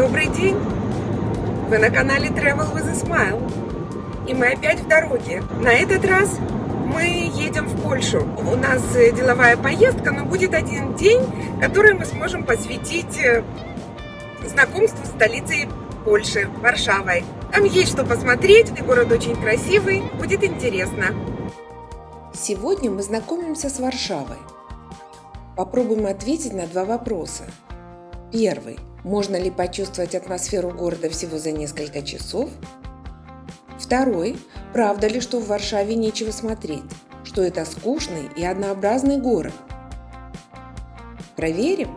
Добрый день! Вы на канале Travel with a Smile. И мы опять в дороге. На этот раз мы едем в Польшу. У нас деловая поездка, но будет один день, который мы сможем посвятить знакомству с столицей Польши, Варшавой. Там есть что посмотреть, и город очень красивый, будет интересно. Сегодня мы знакомимся с Варшавой. Попробуем ответить на два вопроса. Первый. Можно ли почувствовать атмосферу города всего за несколько часов? Второй. Правда ли, что в Варшаве нечего смотреть? Что это скучный и однообразный город? Проверим?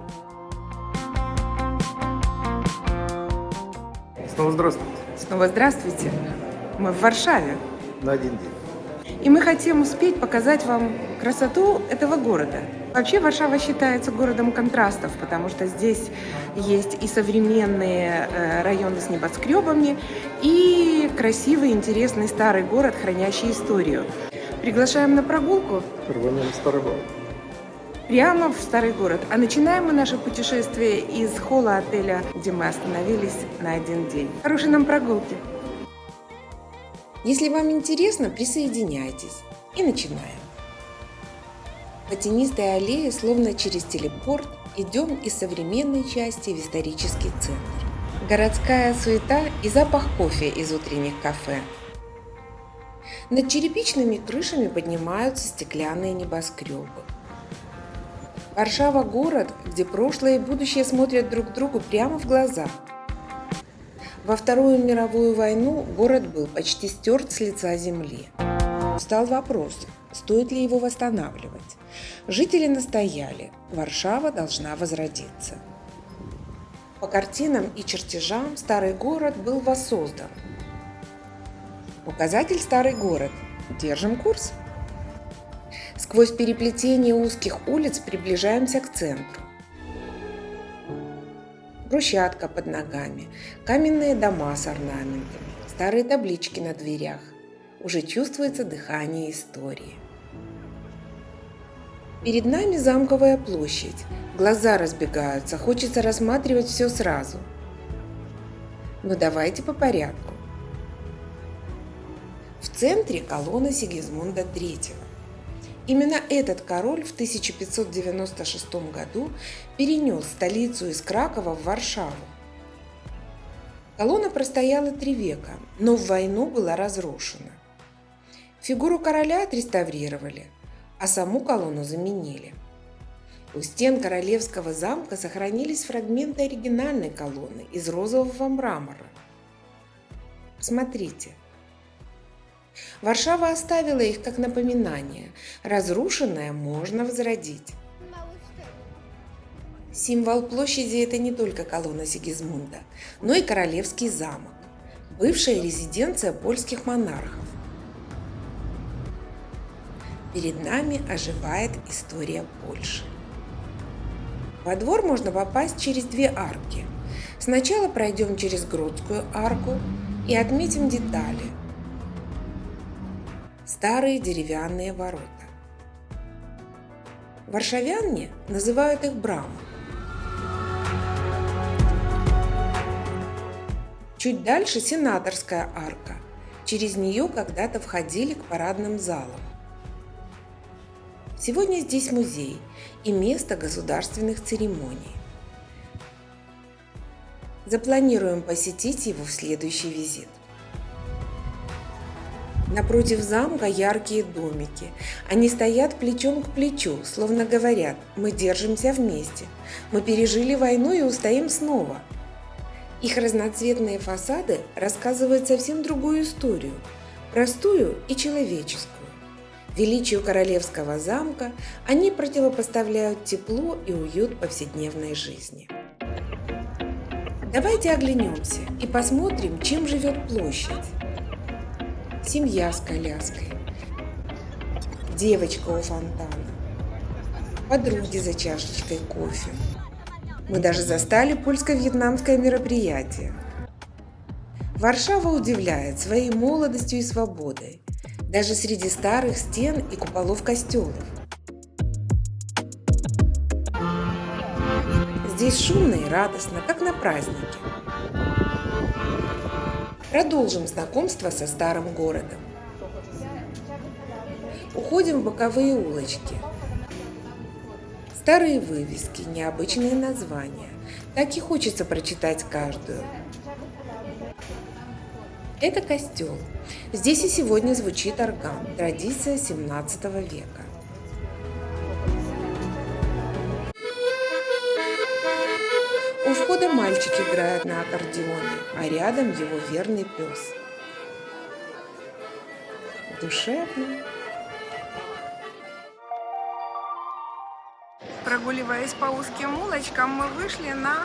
Снова здравствуйте. Снова здравствуйте. Мы в Варшаве. На один день. И мы хотим успеть показать вам красоту этого города. Вообще Варшава считается городом контрастов, потому что здесь есть и современные районы с небоскребами, и красивый, интересный старый город, хранящий историю. Приглашаем на прогулку. Рванем в старый город. Прямо в старый город. А начинаем мы наше путешествие из холла отеля, где мы остановились на один день. Хорошей нам прогулки! Если вам интересно, присоединяйтесь. И начинаем. По тенистой аллее, словно через телепорт, идем из современной части в исторический центр. Городская суета и запах кофе из утренних кафе. Над черепичными крышами поднимаются стеклянные небоскребы. Варшава – город, где прошлое и будущее смотрят друг другу прямо в глаза. Во Вторую мировую войну город был почти стерт с лица земли. Встал вопрос, стоит ли его восстанавливать. Жители настояли, Варшава должна возродиться. По картинам и чертежам старый город был воссоздан. Указатель «Старый город». Держим курс. Сквозь переплетение узких улиц приближаемся к центру. Брусчатка под ногами, каменные дома с орнаментами, старые таблички на дверях. Уже чувствуется дыхание истории. Перед нами замковая площадь. Глаза разбегаются, хочется рассматривать все сразу. Но давайте по порядку. В центре колонна Сигизмунда III. Именно этот король в 1596 году перенес столицу из Кракова в Варшаву. Колонна простояла 3 века, но в войну была разрушена. Фигуру короля отреставрировали, а саму колонну заменили. У стен королевского замка сохранились фрагменты оригинальной колонны из розового мрамора. Смотрите. Варшава оставила их как напоминание. Разрушенное можно возродить. Символ площади – это не только колонна Сигизмунда, но и королевский замок, бывшая резиденция польских монархов. Перед нами оживает история Польши. Во двор можно попасть через 2 арки. Сначала пройдем через Гродскую арку и отметим детали. Старые деревянные ворота. Варшавяне называют их брамы. Чуть дальше Сенаторская арка. Через нее когда-то входили к парадным залам. Сегодня здесь музей и место государственных церемоний. Запланируем посетить его в следующий визит. Напротив замка яркие домики. Они стоят плечом к плечу, словно говорят: мы держимся вместе, мы пережили войну и устоим снова. Их разноцветные фасады рассказывают совсем другую историю, простую и человеческую. Величию королевского замка они противопоставляют тепло и уют повседневной жизни. Давайте оглянемся и посмотрим, чем живет площадь. Семья с коляской, девочка у фонтана, подруги за чашечкой кофе. Мы даже застали польско-вьетнамское мероприятие. Варшава удивляет своей молодостью и свободой, даже среди старых стен и куполов костелов. Здесь шумно и радостно, как на празднике. Продолжим знакомство со старым городом. Уходим в боковые улочки. Старые вывески, необычные названия. Так и хочется прочитать каждую. Это костел. Здесь и сегодня звучит орган. Традиция 17 века. У входа мальчик играет на аккордеоне, а рядом его верный пес. Душевно. Прогуливаясь по узким улочкам, мы вышли на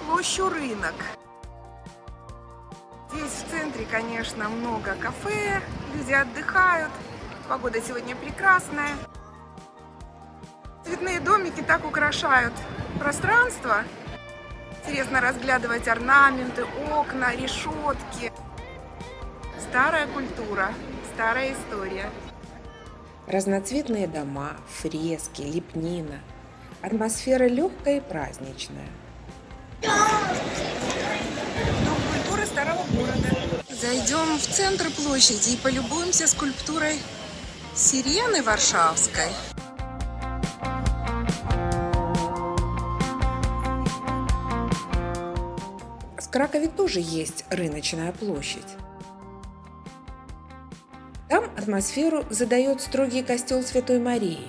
площадь Рынок. Здесь в центре, конечно, много кафе, люди отдыхают, погода сегодня прекрасная. Цветные домики так украшают пространство. Интересно разглядывать орнаменты, окна, решетки. Старая культура, старая история. Разноцветные дома, фрески, лепнина. Атмосфера легкая и праздничная. Дом культуры старого города. Зайдем в центр площади и полюбуемся скульптурой сирены варшавской. В Кракове тоже есть рыночная площадь. Там атмосферу задает строгий костел Святой Марии.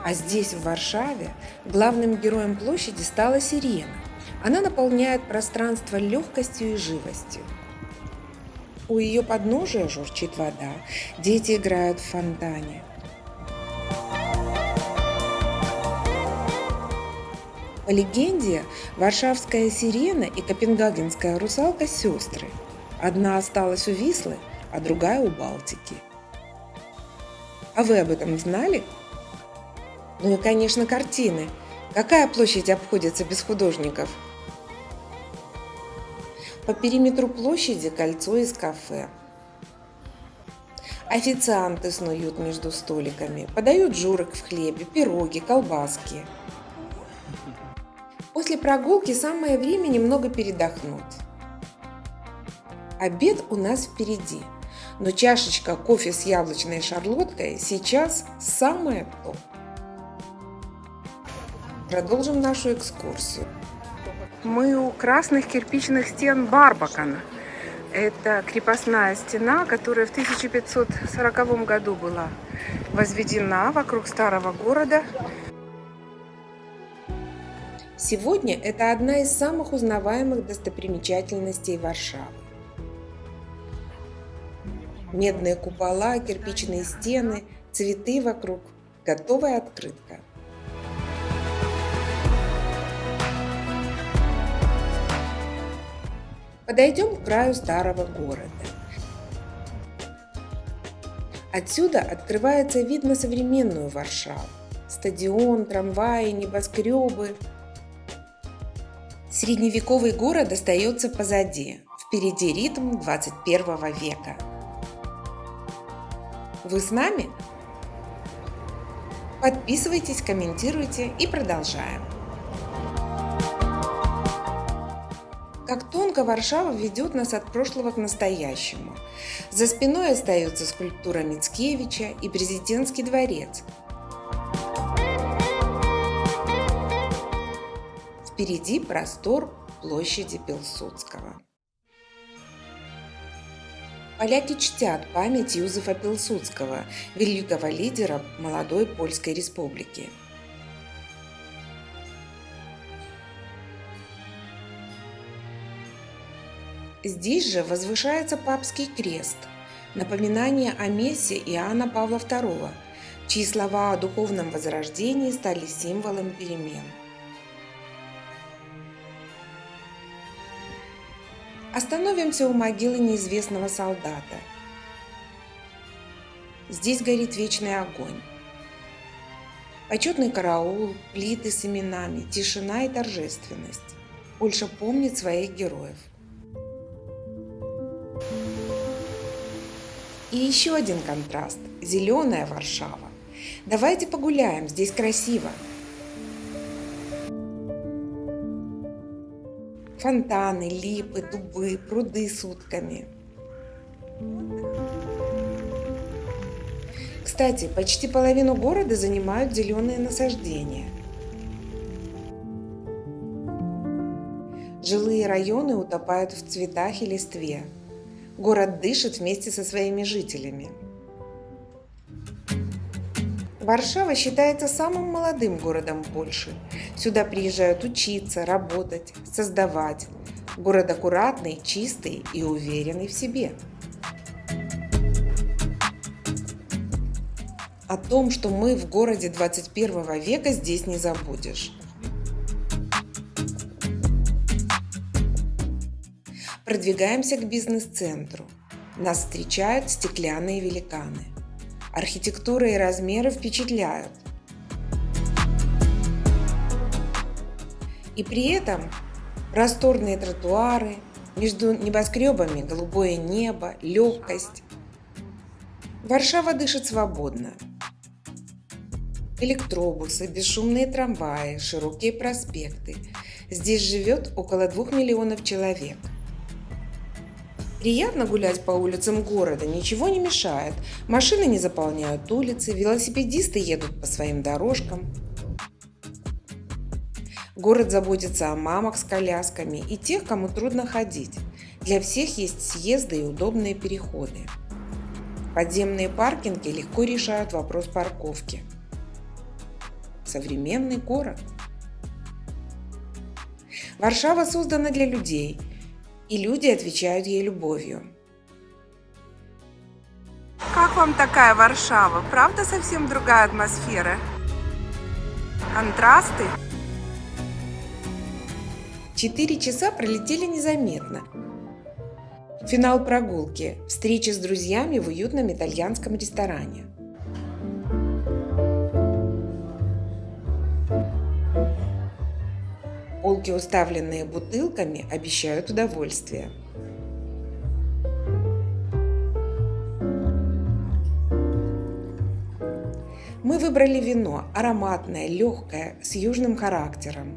А здесь, в Варшаве, главным героем площади стала сирена. Она наполняет пространство легкостью и живостью. У ее подножия журчит вода, дети играют в фонтане. По легенде, варшавская сирена и копенгагенская русалка – сестры. Одна осталась у Вислы, а другая у Балтики. А вы об этом знали? Ну и, конечно, картины. Какая площадь обходится без художников? По периметру площади кольцо из кафе. Официанты снуют между столиками, подают журок в хлебе, пироги, колбаски. После прогулки самое время немного передохнуть. Обед у нас впереди, но чашечка кофе с яблочной шарлоткой сейчас самое то. Продолжим нашу экскурсию. Мы у красных кирпичных стен Барбакана. Это крепостная стена, которая в 1540 году была возведена вокруг старого города. Сегодня это одна из самых узнаваемых достопримечательностей Варшавы. Медные купола, кирпичные стены, цветы вокруг, готовая открытка. Подойдем к краю старого города. Отсюда открывается вид на современную Варшаву. Стадион, трамваи, небоскребы. Средневековый город остается позади. Впереди ритм 21 века. Вы с нами? Подписывайтесь, комментируйте и продолжаем. Как тонко Варшава ведет нас от прошлого к настоящему. За спиной остается скульптура Мицкевича и президентский дворец. Впереди простор площади Пилсудского. Поляки чтят память Юзефа Пилсудского, великого лидера молодой Польской республики. Здесь же возвышается папский крест, напоминание о мессе Иоанна Павла II, чьи слова о духовном возрождении стали символом перемен. Остановимся у могилы неизвестного солдата. Здесь горит вечный огонь. Почетный караул, плиты с именами, тишина и торжественность. Польша помнит своих героев. И еще один контраст – зеленая Варшава. Давайте погуляем, здесь красиво. Фонтаны, липы, дубы, пруды с утками. Кстати, почти половину города занимают зеленые насаждения. Жилые районы утопают в цветах и листве. Город дышит вместе со своими жителями. Варшава считается самым молодым городом Польши. Сюда приезжают учиться, работать, создавать. Город аккуратный, чистый и уверенный в себе. О том, что мы в городе 21 века, здесь не забудешь. Продвигаемся к бизнес-центру. Нас встречают стеклянные великаны. Архитектура и размеры впечатляют. И при этом просторные тротуары, между небоскребами голубое небо, легкость. Варшава дышит свободно. Электробусы, бесшумные трамваи, широкие проспекты. Здесь живет около 2 миллионов человек. Приятно гулять по улицам города, ничего не мешает. Машины не заполняют улицы, велосипедисты едут по своим дорожкам. Город заботится о мамах с колясками и тех, кому трудно ходить. Для всех есть съезды и удобные переходы. Подземные паркинги легко решают вопрос парковки. Современный город. Варшава создана для людей, и люди отвечают ей любовью. Как вам такая Варшава? Правда, совсем другая атмосфера? Контрасты? 4 часа пролетели незаметно. Финал прогулки. Встреча с друзьями в уютном итальянском ресторане. Полки, уставленные бутылками, обещают удовольствие. Мы выбрали вино ароматное, легкое, с южным характером.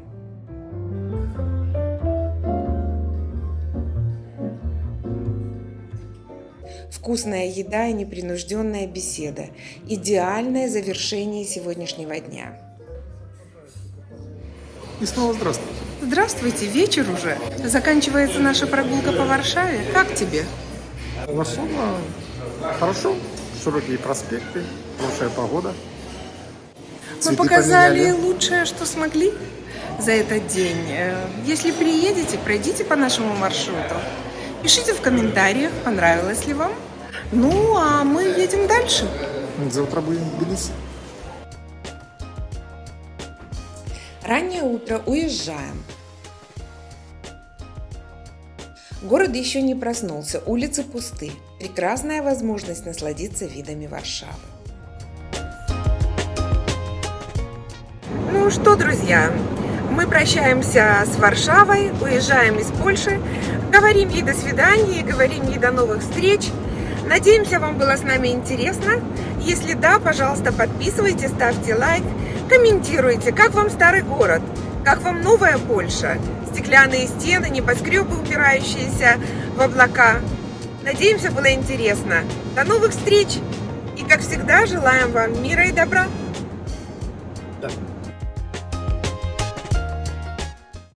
Вкусная еда и непринужденная беседа – идеальное завершение сегодняшнего дня. И снова здравствуйте. Здравствуйте, вечер уже. Заканчивается наша прогулка по Варшаве. Как тебе? Варшава хорошо. Широкие проспекты, хорошая погода. Мы Цветы показали поменяли. лучшее, что смогли за этот день. Если приедете, пройдите по нашему маршруту. Пишите в комментариях, понравилось ли вам. Ну, а мы едем дальше. Завтра будем в Тбилиси. Раннее утро, уезжаем. Город еще не проснулся, улицы пусты. Прекрасная возможность насладиться видами Варшавы. Ну что, друзья, мы прощаемся с Варшавой, уезжаем из Польши, говорим ей до свидания, говорим ей до новых встреч. Надеемся, вам было с нами интересно. Если да, пожалуйста, подписывайтесь, ставьте лайк, комментируйте, как вам старый город, как вам новая Польша, стеклянные стены, небоскребы, упирающиеся в облака. Надеемся, было интересно. До новых встреч! И, как всегда, желаем вам мира и добра. Да.